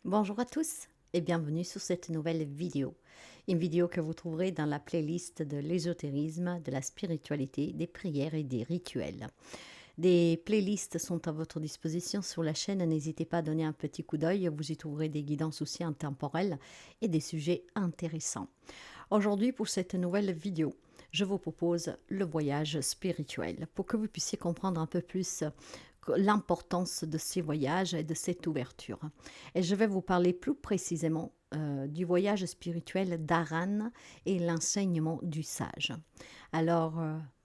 Bonjour à tous et bienvenue sur cette nouvelle vidéo. Une vidéo que vous trouverez dans la playlist de l'ésotérisme, de la spiritualité, des prières et des rituels. Des playlists sont à votre disposition sur la chaîne, n'hésitez pas à donner un petit coup d'œil, vous y trouverez des guidances aussi intemporelles et des sujets intéressants. Aujourd'hui, pour cette nouvelle vidéo, je vous propose le voyage spirituel pour que vous puissiez comprendre un peu plus l'importance de ces voyages et de cette ouverture. Et je vais vous parler plus précisément du voyage spirituel d'Aran et l'enseignement du sage. Alors,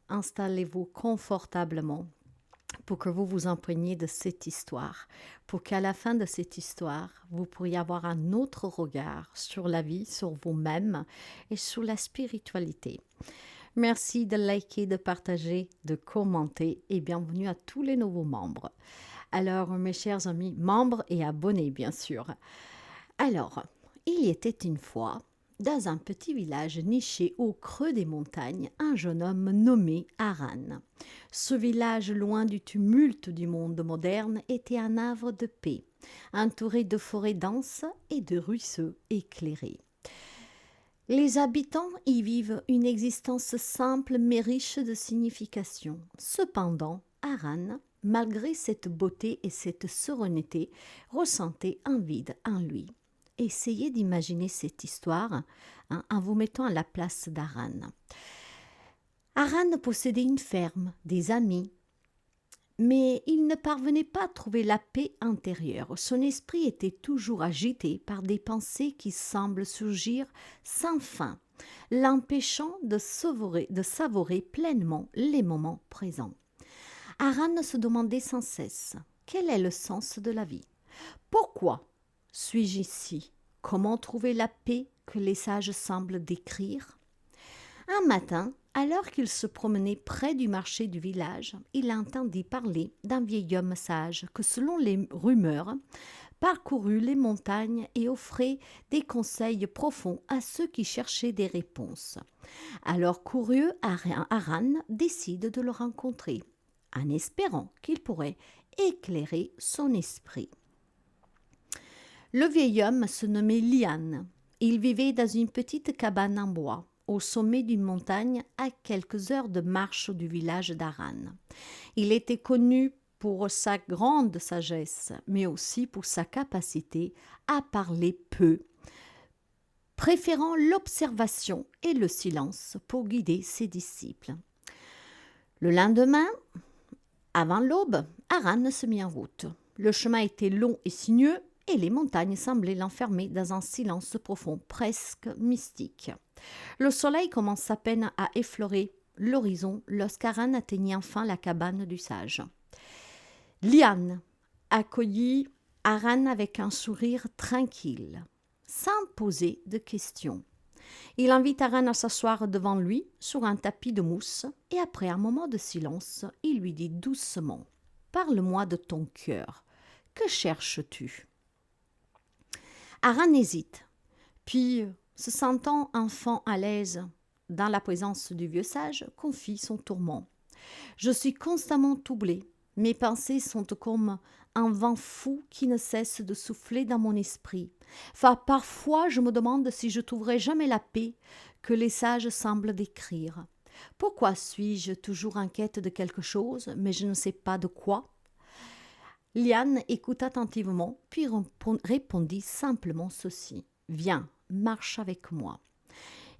installez-vous confortablement pour que vous vous imprégniez de cette histoire, pour qu'à la fin de cette histoire, vous pourriez avoir un autre regard sur la vie, sur vous-même et sur la spiritualité. Merci de liker, de partager, de commenter et bienvenue à tous les nouveaux membres. Alors, mes chers amis, membres et abonnés, bien sûr. Alors, il y était une fois, dans un petit village niché au creux des montagnes, un jeune homme nommé Aran. Ce village, loin du tumulte du monde moderne, était un havre de paix, entouré de forêts denses et de ruisseaux éclairés. Les habitants y vivent une existence simple mais riche de signification. Cependant, Aran, malgré cette beauté et cette sérénité, ressentait un vide en lui. Essayez d'imaginer cette histoire en vous mettant à la place d'Aran. Aran possédait une ferme, des amis, mais il ne parvenait pas à trouver la paix intérieure. Son esprit était toujours agité par des pensées qui semblent surgir sans fin, l'empêchant de savourer pleinement les moments présents. Aran se demandait sans cesse quel est le sens de la vie. Pourquoi suis-je ici? Comment trouver la paix que les sages semblent décrire? Un matin, alors qu'il se promenait près du marché du village, il entendit parler d'un vieil homme sage que, selon les rumeurs, parcourut les montagnes et offrait des conseils profonds à ceux qui cherchaient des réponses. Alors, curieux, Aran décide de le rencontrer, en espérant qu'il pourrait éclairer son esprit. Le vieil homme se nommait Lian. Il vivait dans une petite cabane en bois, au sommet d'une montagne, à quelques heures de marche du village d'Aran. Il était connu pour sa grande sagesse, mais aussi pour sa capacité à parler peu, préférant l'observation et le silence pour guider ses disciples. Le lendemain, avant l'aube, Aran se mit en route. Le chemin était long et sinueux, et les montagnes semblaient l'enfermer dans un silence profond, presque mystique. Le soleil commence à peine à effleurer l'horizon lorsqu'Aran atteignit enfin la cabane du sage. Lian accueillit Aran avec un sourire tranquille, sans poser de questions. Il invite Aran à s'asseoir devant lui sur un tapis de mousse et après un moment de silence, il lui dit doucement « Parle-moi de ton cœur. Que cherches-tu » Aran hésite, puis, se sentant enfin à l'aise dans la présence du vieux sage, confie son tourment. « Je suis constamment troublé. Mes pensées sont comme un vent fou qui ne cesse de souffler dans mon esprit. Parfois, je me demande si je trouverai jamais la paix que les sages semblent décrire. Pourquoi suis-je toujours en quête de quelque chose, mais je ne sais pas de quoi ?» Lian écouta attentivement, puis répondit simplement ceci. « Viens, marche avec moi. »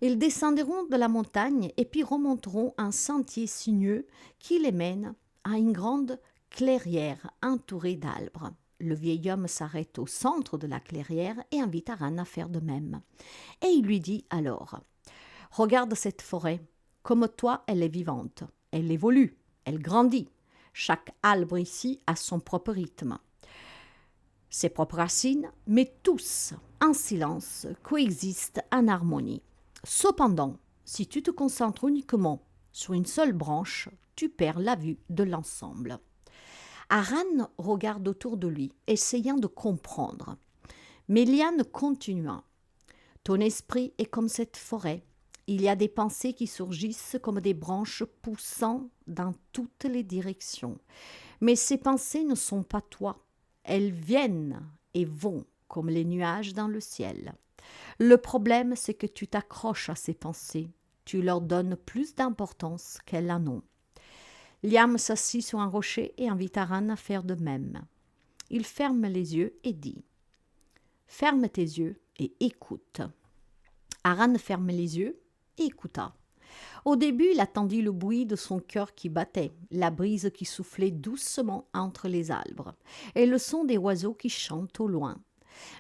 Ils descendront de la montagne et puis remonteront un sentier sinueux qui les mène à une grande clairière entourée d'arbres. Le vieil homme s'arrête au centre de la clairière et invite Aran à faire de même. Et il lui dit alors « Regarde cette forêt. Comme toi, elle est vivante. Elle évolue. Elle grandit. Chaque arbre ici a son propre rythme. Ses propres racines, mais tous, en silence, coexistent en harmonie. Cependant, si tu te concentres uniquement sur une seule branche, tu perds la vue de l'ensemble. » Aran regarde autour de lui, essayant de comprendre. Mais Lian continua. « Ton esprit est comme cette forêt. Il y a des pensées qui surgissent comme des branches poussant dans toutes les directions. Mais ces pensées ne sont pas toi. Elles viennent et vont comme les nuages dans le ciel. Le problème, c'est que tu t'accroches à ces pensées. Tu leur donnes plus d'importance qu'elles en ont. Liam s'assit sur un rocher et invite Aran à faire de même. Il ferme les yeux et dit « Ferme tes yeux et écoute ». Aran ferme les yeux et écouta. Au début, il attendit le bruit de son cœur qui battait, la brise qui soufflait doucement entre les arbres, et le son des oiseaux qui chantent au loin.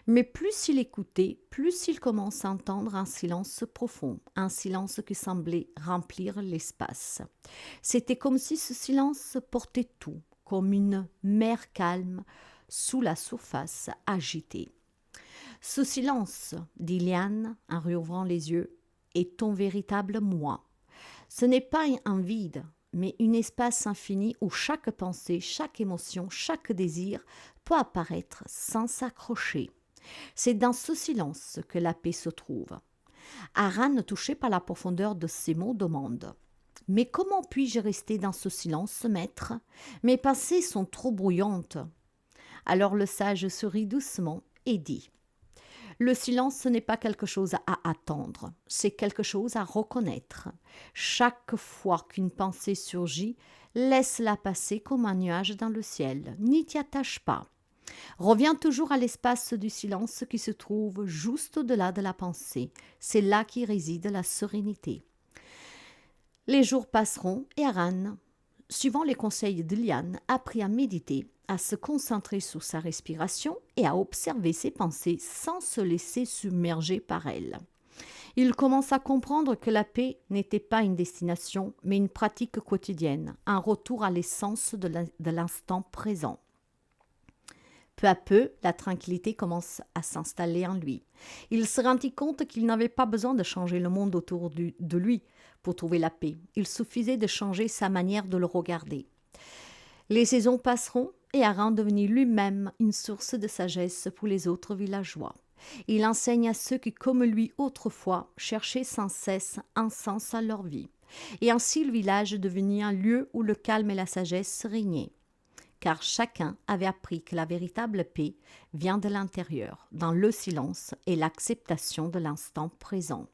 Mais plus il écoutait, plus il commence à entendre un silence profond, un silence qui semblait remplir l'espace. C'était comme si ce silence portait tout, comme une mer calme sous la surface agitée. Ce silence, dit Liane en réouvrant les yeux, est ton véritable moi. Ce n'est pas un vide, mais un espace infini où chaque pensée, chaque émotion, chaque désir peut apparaître sans s'accrocher. C'est dans ce silence que la paix se trouve. Aran, touché par la profondeur de ces mots, demande « Mais comment puis-je rester dans ce silence, maître ? Mes pensées sont trop brouillantes. » Alors le sage sourit doucement et dit « Le silence, ce n'est pas quelque chose à attendre, c'est quelque chose à reconnaître. Chaque fois qu'une pensée surgit, laisse-la passer comme un nuage dans le ciel, n'y t'y attache pas. Reviens toujours à l'espace du silence qui se trouve juste au-delà de la pensée, c'est là qu'y réside la sérénité. » Les jours passeront et Aran, suivant les conseils de Liane, apprit à méditer, à se concentrer sur sa respiration et à observer ses pensées sans se laisser submerger par elles. Il commence à comprendre que la paix n'était pas une destination, mais une pratique quotidienne, un retour à l'essence de l'instant présent. Peu à peu, la tranquillité commence à s'installer en lui. Il se rendit compte qu'il n'avait pas besoin de changer le monde autour de lui pour trouver la paix. Il suffisait de changer sa manière de le regarder. Les saisons passeront et Aran devenit lui-même une source de sagesse pour les autres villageois. Il enseigne à ceux qui, comme lui autrefois, cherchaient sans cesse un sens à leur vie. Et ainsi le village devenit un lieu où le calme et la sagesse régnaient. Car chacun avait appris que la véritable paix vient de l'intérieur, dans le silence et l'acceptation de l'instant présent.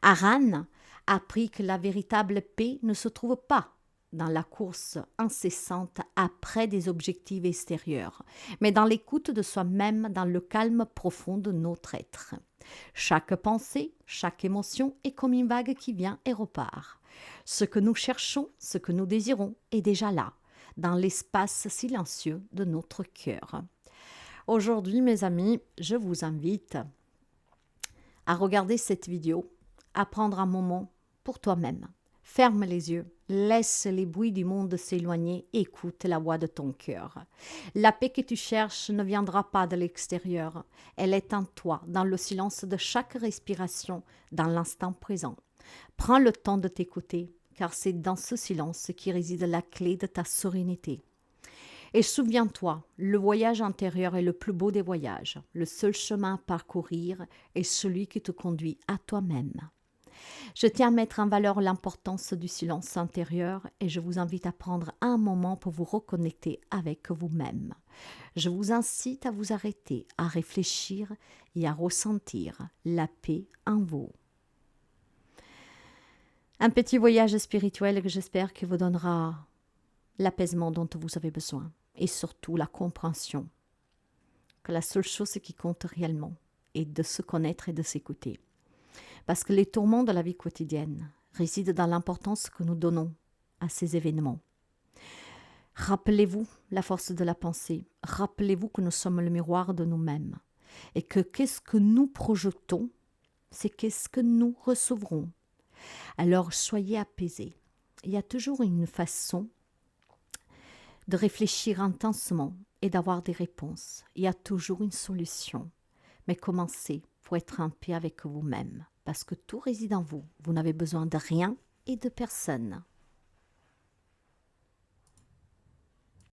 Aran apprit que la véritable paix ne se trouve pas dans la course incessante après des objectifs extérieurs, mais dans l'écoute de soi-même, dans le calme profond de notre être. Chaque pensée, chaque émotion est comme une vague qui vient et repart. Ce que nous cherchons, ce que nous désirons est déjà là, dans l'espace silencieux de notre cœur. Aujourd'hui, mes amis, je vous invite à regarder cette vidéo, à prendre un moment pour toi-même. Ferme les yeux, laisse les bruits du monde s'éloigner, écoute la voix de ton cœur. La paix que tu cherches ne viendra pas de l'extérieur, elle est en toi, dans le silence de chaque respiration, dans l'instant présent. Prends le temps de t'écouter, car c'est dans ce silence qui réside la clé de ta sérénité. Et souviens-toi, le voyage intérieur est le plus beau des voyages. Le seul chemin à parcourir est celui qui te conduit à toi-même. Je tiens à mettre en valeur l'importance du silence intérieur et je vous invite à prendre un moment pour vous reconnecter avec vous-même. Je vous incite à vous arrêter, à réfléchir et à ressentir la paix en vous. Un petit voyage spirituel que j'espère que vous donnera l'apaisement dont vous avez besoin et surtout la compréhension que la seule chose qui compte réellement est de se connaître et de s'écouter. Parce que les tourments de la vie quotidienne résident dans l'importance que nous donnons à ces événements. Rappelez-vous la force de la pensée. Rappelez-vous que nous sommes le miroir de nous-mêmes. Et que qu'est-ce que nous projetons, c'est qu'est-ce que nous recevrons. Alors soyez apaisés. Il y a toujours une façon de réfléchir intensement et d'avoir des réponses. Il y a toujours une solution. Mais commencez pour être en paix avec vous-même. Parce que tout réside en vous. Vous n'avez besoin de rien et de personne.